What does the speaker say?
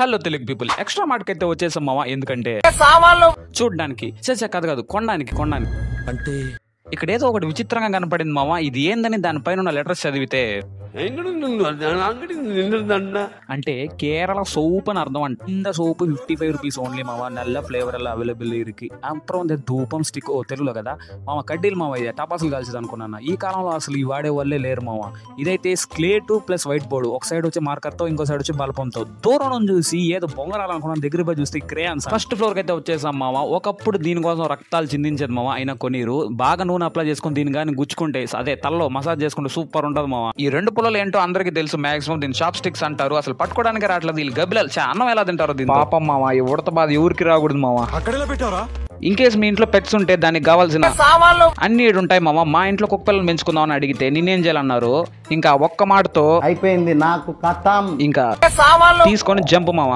Hello Telugu people, extra mart అయితే వచ్చేసాం మావా. ఎందుకంటే చూడడానికి కాదు కొనడానికి అంటే ఇక్కడ ఏదో ఒకటి విచిత్రంగా కనపడింది మావా. ఇది ఏందని దానిపైన ఉన్న లెటర్స్ చదివితే అంటే కేరళ సోప్ అని అర్థం. అంటే ఇంద సోప్ 55 రూపీస్ ఓన్లీ మావా. నల్ల ఫ్లేవర్ అలా అవైలబుల్ ఇరికి అప్పుడు ధూపం స్టిక్ తెలుగులో కదా మామ. కడ్డీలు మావా, ఇది టపాసులు కాల్చేది అనుకున్నాను. ఈ కాలంలో అసలు ఈ వాడే వాళ్ళే లేరు మావా. ఇదైతే స్లేటు ప్లస్ వైట్ బోర్డు, ఒక సైడ్ వచ్చి మార్కర్తో, ఇంకో సైడ్ వచ్చి బల్పంతో. దూరం నుంచి చూసి ఏదో బొంగరాలనుకున్నాను, దగ్గర పోయి చూస్తే క్రేయాన్స్. ఫస్ట్ ఫ్లోర్ కి అయితే వచ్చేసాం మావా. ఒకప్పుడు దీనికోసం రక్తాలు చిందించేది మావా. అయినా కొనీరు. బాగా నూనె అప్లై చేసుకుని దీని కానీ గుచ్చుకుంటే అదే తలలో మసాజ్ చేసుకుంటే సూపర్ ఉంటుంది మావా. ఈ రెండు పుల్లలు ఏంటో అందరికీ తెలుసు. మాక్సిమం దీని చాప్ స్టిక్స్ అంటారు. అసలు పట్టుకోవడానికి రావట్లేదు. వీళ్ళు గబ్బిలాలు అన్నం ఎలా తింటారో దీన్ని. పాపం మావా, ఈ ఉడత బాధ ఎవరికి రాకూడదు మావా. ఇన్ కేస్ మీ ఇంట్లో పెట్స్ ఉంటే దానికి కావాల్సిన అన్ని ఉంటాయి మామ. మా ఇంట్లో కుక్క పిల్లలు పెంచుకుందాం అని అడిగితే నేనేం చేయాలన్నారు. ఇంకా ఒక్క మాటతో అయిపోయింది నాకు కథం. ఇంకా తీసుకొని జంప్ మామ.